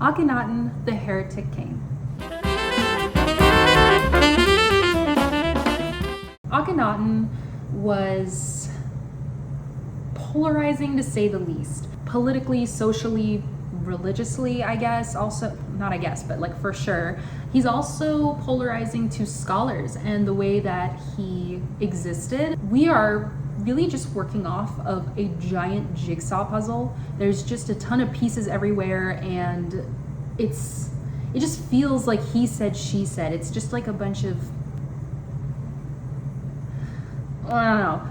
Akhenaten, the heretic king. Akhenaten was polarizing, to say the least. Politically, socially, religiously, I guess. Also, not I guess, but like for sure. He's also polarizing to scholars and the way that he existed. We are really just working off of a giant jigsaw puzzle. There's just a ton of pieces everywhere, and it just feels like he said, she said. It's just like a bunch of, I don't know.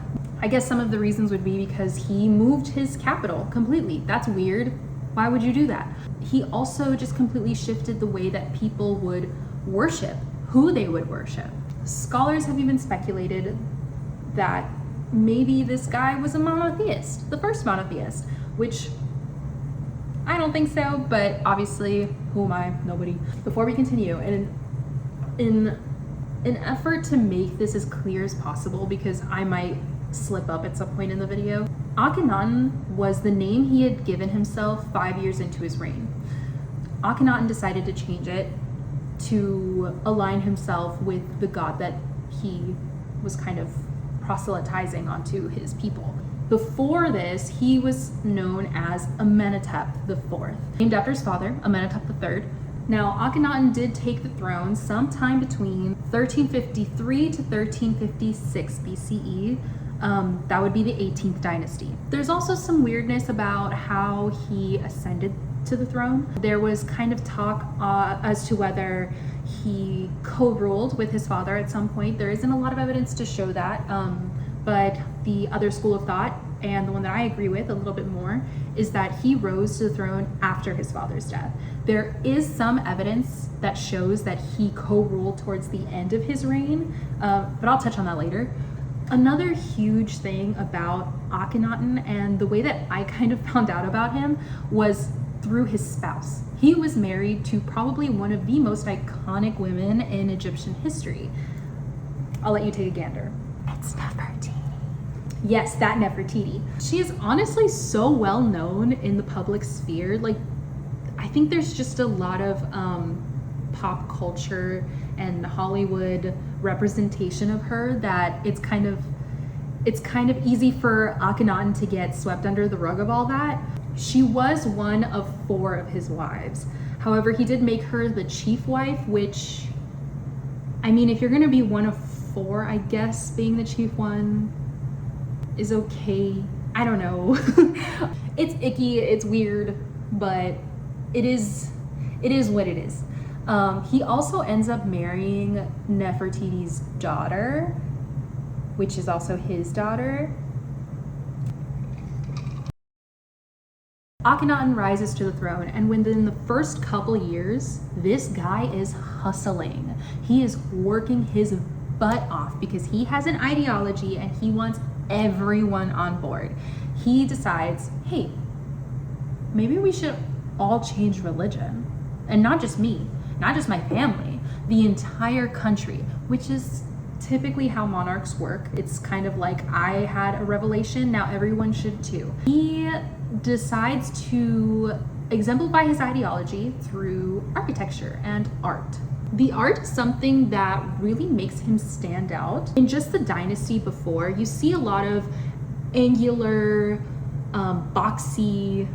I guess some of the reasons would be because he moved his capital completely. That's weird. Why would you do that? He also just completely shifted the way that people would worship, who they would worship. Scholars have even speculated that maybe this guy was a monotheist, the first monotheist, which I don't think so, but obviously, who am I? Nobody. Before we continue, and in an effort to make this as clear as possible, because I might slip up at some point in the video, Akhenaten was the name he had given himself 5 years into his reign. Akhenaten decided to change it to align himself with the god that he was kind of proselytizing onto his people. Before this, he was known as Amenhotep IV, named after his father, Amenhotep III. Now, Akhenaten did take the throne sometime between 1353 to 1356 BCE. That would be the 18th dynasty. There's also some weirdness about how he ascended to the throne. There was kind of talk as to whether he co-ruled with his father at some point. There isn't a lot of evidence to show that, but the other school of thought, and the one that I agree with a little bit more, is that he rose to the throne after his father's death. There is some evidence that shows that he co-ruled towards the end of his reign, but I'll touch on that later. Another huge thing about Akhenaten, and the way that I kind of found out about him, was through his spouse. He was married to probably one of the most iconic women in Egyptian history. I'll let you take a gander. It's Nefertiti. Yes, that Nefertiti. She is honestly so well known in the public sphere. Like, I think there's just a lot of pop culture and Hollywood representation of her that it's kind of easy for Akhenaten to get swept under the rug of all that. She was one of 4 of his wives. However, he did make her the chief wife, which, I mean, if you're gonna be one of 4, I guess being the chief one is okay. I don't know. It's icky, it's weird, but it is what it is. He also ends up marrying Nefertiti's daughter, which is also his daughter. Akhenaten rises to the throne, and within the first couple years, this guy is hustling. He is working his butt off because he has an ideology and he wants everyone on board. He decides, hey, maybe we should all change religion. And not just me, not just my family, the entire country, which is typically how monarchs work. It's kind of like, I had a revelation, now everyone should too. He decides to exemplify his ideology through architecture and art. The art is something that really makes him stand out. In just the dynasty before, you see a lot of angular, boxy,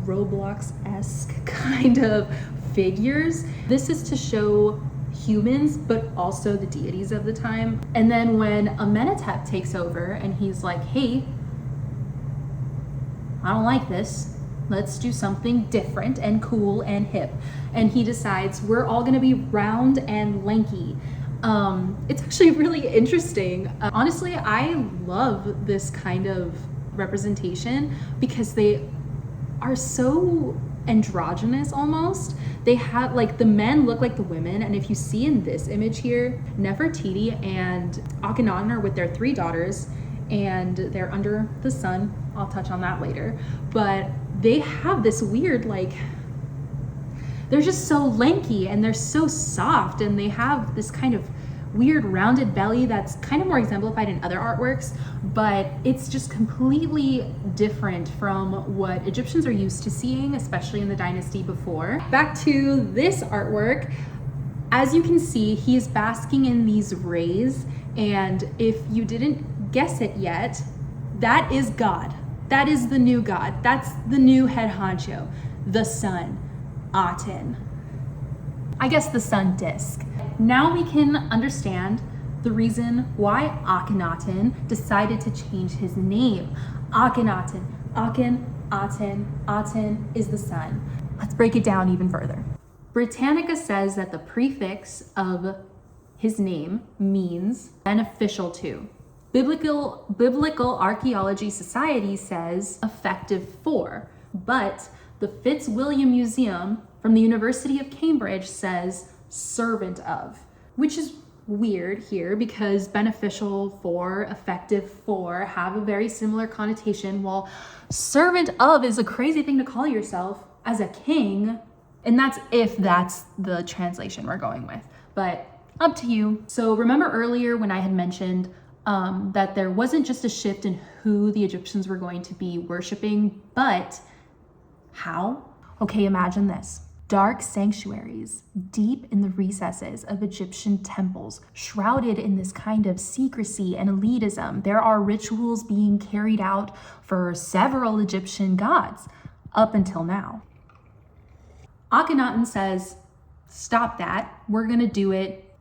Roblox-esque kind of figures. This is to show humans, but also the deities of the time. And then when Amenhotep takes over and he's like, hey, I don't like this. Let's do something different and cool and hip. And he decides we're all gonna be round and lanky. It's actually really interesting. Honestly, I love this kind of representation because they are so androgynous almost. They have, like, the men look like the women, and if you see in this image here, Nefertiti and Akhenaten are with their 3 daughters, and they're under the sun. I'll touch on that later. But they have this weird, like, they're just so lanky and they're so soft, and they have this kind of weird rounded belly that's kind of more exemplified in other artworks, but it's just completely different from what Egyptians are used to seeing, especially in the dynasty before. Back to this artwork. As you can see, he is basking in these rays, and if you didn't guess it yet, that is God. That is the new God. That's the new head honcho, the sun, Aten. I guess the sun disk. Now we can understand the reason why Akhenaten decided to change his name. Akhenaten, Aten is the sun. Let's break it down even further. Britannica says that the prefix of his name means beneficial to. Biblical Archaeology Society says effective for, but the Fitzwilliam Museum from the University of Cambridge says servant of, which is weird here because beneficial for, effective for have a very similar connotation, while servant of is a crazy thing to call yourself as a king, and that's if that's the translation we're going with, but up to you. So remember earlier when I had mentioned that there wasn't just a shift in who the Egyptians were going to be worshiping, but how? Okay, imagine this. Dark sanctuaries deep in the recesses of Egyptian temples, shrouded in this kind of secrecy and elitism. There are rituals being carried out for several Egyptian gods up until now. Akhenaten says, stop that, we're gonna do it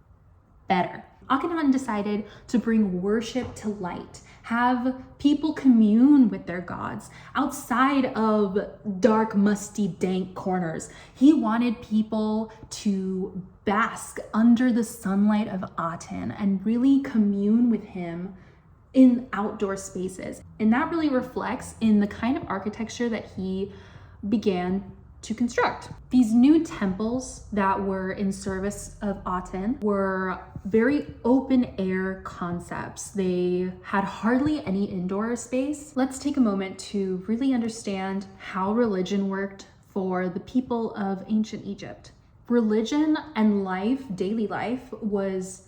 better. Akhenaten decided to bring worship to light, have people commune with their gods outside of dark, musty, dank corners. He wanted people to bask under the sunlight of Aten and really commune with him in outdoor spaces. And that really reflects in the kind of architecture that he began to construct. These new temples that were in service of Aten were very open air concepts. They had hardly any indoor space. Let's take a moment to really understand how religion worked for the people of ancient Egypt. Religion and life, daily life, was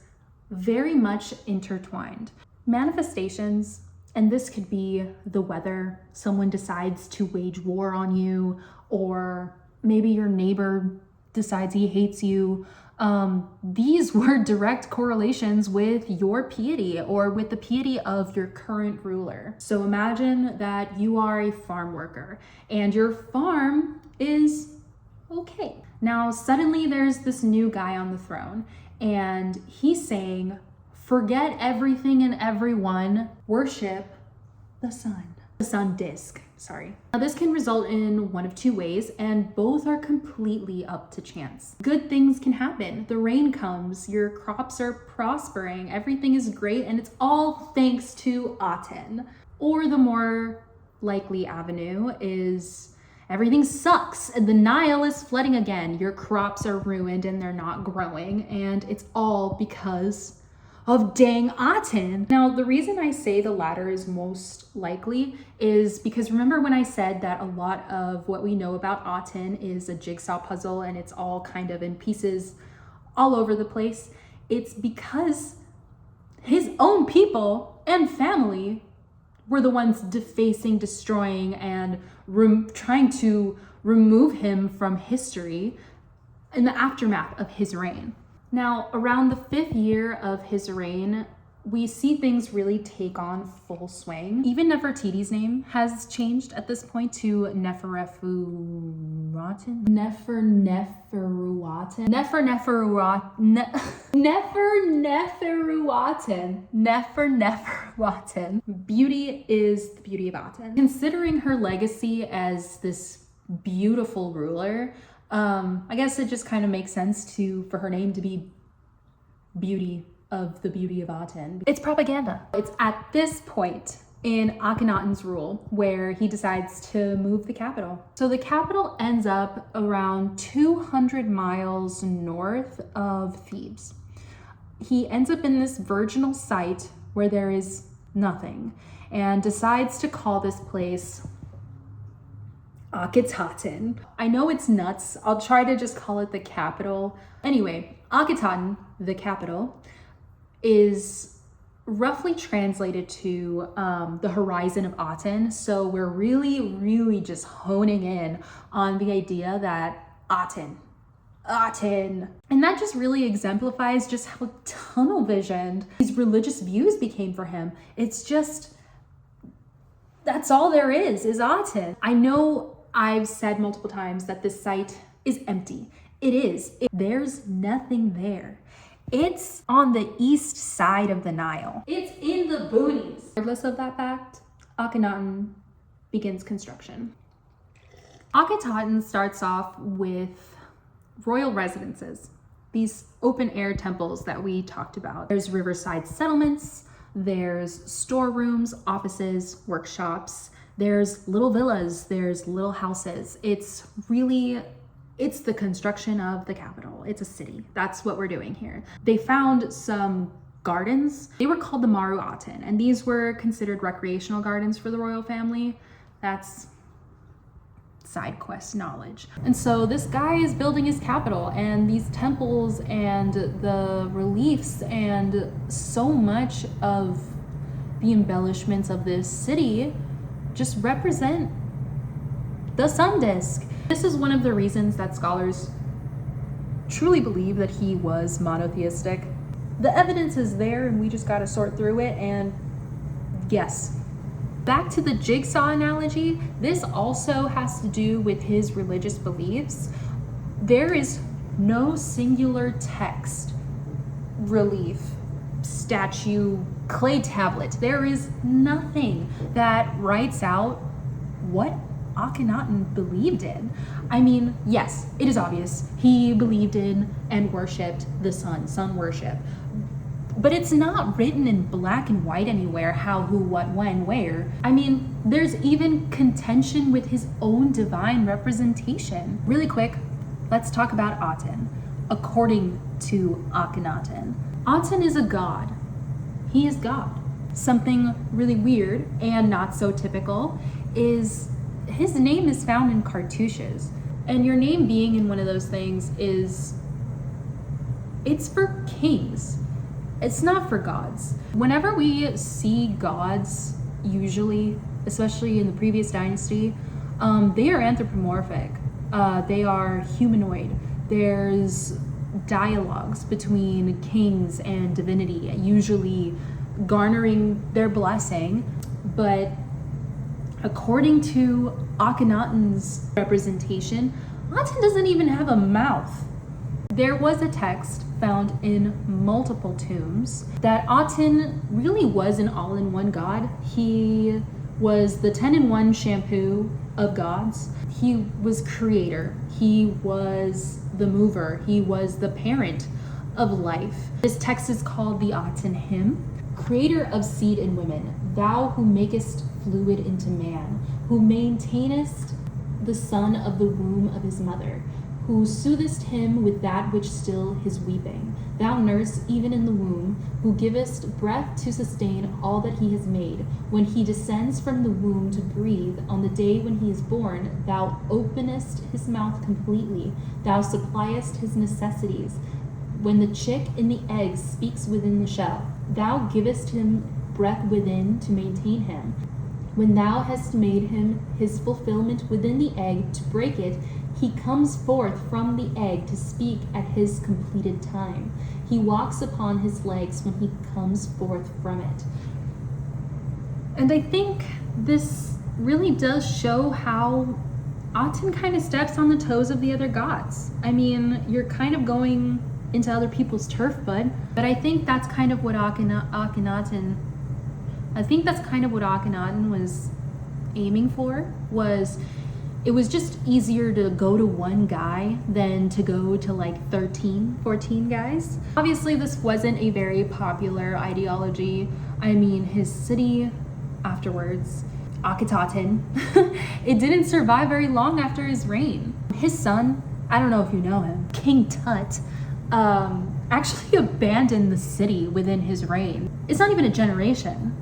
very much intertwined. Manifestations, and this could be the weather, someone decides to wage war on you, or maybe your neighbor decides he hates you. These were direct correlations with your piety or with the piety of your current ruler. So imagine that you are a farm worker and your farm is okay. Now suddenly there's this new guy on the throne and he's saying, forget everything and everyone, worship the sun. The sun disk, sorry. Now this can result in one of two ways, and both are completely up to chance. Good things can happen. The rain comes, your crops are prospering, everything is great, and it's all thanks to Aten. Or the more likely avenue is everything sucks and the Nile is flooding again. Your crops are ruined and they're not growing, and it's all because of dang Aten. Now, the reason I say the latter is most likely is because remember when I said that a lot of what we know about Aten is a jigsaw puzzle and it's all kind of in pieces all over the place? It's because his own people and family were the ones defacing, destroying, and trying to remove him from history in the aftermath of his reign. Now, around the 5th year of his reign, we see things really take on full swing. Even Nefertiti's name has changed at this point to Neferneferuaten. Neferneferuaten. Beauty is the beauty of Aten. Considering her legacy as this beautiful ruler, I guess it just kind of makes sense for her name to be beauty of the beauty of Aten. It's propaganda. It's at this point in Akhenaten's rule where he decides to move the capital. So the capital ends up around 200 miles north of Thebes. He ends up in this virginal site where there is nothing and decides to call this place Akhenaten. I know it's nuts. I'll try to just call it the capital. Anyway, Akhenaten, the capital, is roughly translated to the horizon of Aten. So we're really just honing in on the idea that Aten. And that just really exemplifies just how tunnel visioned these religious views became for him. It's just, that's all there is Aten. I know I've said multiple times that this site is empty. It is. There's nothing there. It's on the east side of the Nile. It's in the boonies. Regardless of that fact, Akhenaten begins construction. Akhenaten starts off with royal residences, these open air temples that we talked about. There's riverside settlements, there's storerooms, offices, workshops, there's little villas, there's little houses. It's the construction of the capital. It's a city. That's what we're doing here. They found some gardens. They were called the Maru Aten, and these were considered recreational gardens for the royal family. That's side quest knowledge. And so this guy is building his capital, and these temples and the reliefs and so much of the embellishments of this city just represent the sun disk. This is one of the reasons that scholars truly believe that he was monotheistic. The evidence is there, and we just got to sort through it and guess. Back to the jigsaw analogy, this also has to do with his religious beliefs. There is no singular text, relief, statue, clay tablet. There is nothing that writes out what Akhenaten believed in. I mean, yes, it is obvious. He believed in and worshipped the sun worship. But it's not written in black and white anywhere, how, who, what, when, where. I mean, there's even contention with his own divine representation. Really quick, let's talk about Aten. According to Akhenaten, Aten is a god. He is God. Something really weird and not so typical is his name is found in cartouches. And your name being in one of those things it's for kings. It's not for gods. Whenever we see gods, usually, especially in the previous dynasty, they are anthropomorphic. They are humanoid. There's dialogues between kings and divinity, usually garnering their blessing. But according to Akhenaten's representation, Aten doesn't even have a mouth. There was a text found in multiple tombs that Aten really was an all-in-one god. He was the 10-in-1 shampoo of gods. He was creator. He was the mover. He was the parent of life. This text is called the Aten hymn. Creator of seed and women, thou who makest fluid into man, who maintainest the son of the womb of his mother, who soothest him with that which still his weeping. Thou nurse even in the womb, who givest breath to sustain all that he has made. When he descends from the womb to breathe, on the day when he is born, thou openest his mouth completely. Thou suppliest his necessities. When the chick in the egg speaks within the shell, thou givest him breath within to maintain him. When thou hast made him his fulfillment within the egg to break it, he comes forth from the egg to speak at his completed time. He walks upon his legs when he comes forth from it. And I think this really does show how Aten kind of steps on the toes of the other gods. I mean, you're kind of going into other people's turf, bud. But I think that's kind of what Akhenaten was aiming for. It was just easier to go to one guy than to go to like 13, 14 guys. Obviously, this wasn't a very popular ideology. I mean, his city afterwards, Akhenaten, it didn't survive very long after his reign. His son, I don't know if you know him, King Tut, actually abandoned the city within his reign. It's not even a generation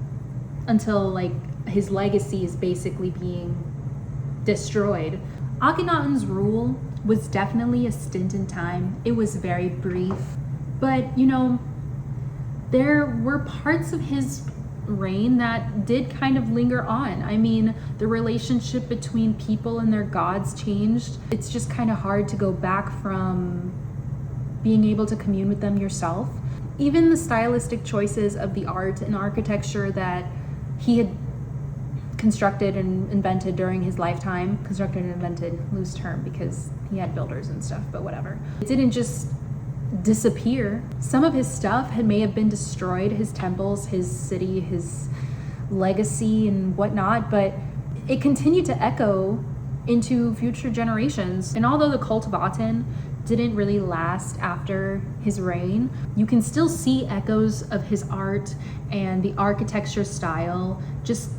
until like his legacy is basically being destroyed. Akhenaten's rule was definitely a stint in time. It was very brief, but you know, there were parts of his reign that did kind of linger on. I mean, the relationship between people and their gods changed. It's just kind of hard to go back from being able to commune with them yourself. Even the stylistic choices of the art and architecture that he had constructed and invented during his lifetime, constructed and invented, loose term because he had builders and stuff, but whatever. It didn't just disappear. Some of his stuff may have been destroyed, his temples, his city, his legacy and whatnot, but it continued to echo into future generations. And although the cult of Aten didn't really last after his reign, you can still see echoes of his art and the architecture style just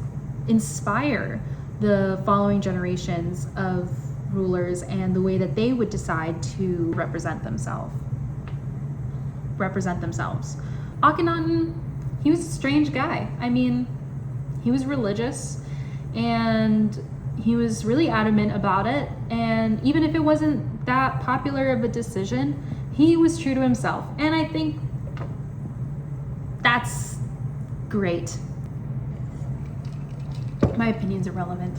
inspire the following generations of rulers and the way that they would decide to represent themselves. Akhenaten, he was a strange guy. I mean, he was religious and he was really adamant about it, and even if it wasn't that popular of a decision, he was true to himself, and I think that's great. My opinion's irrelevant.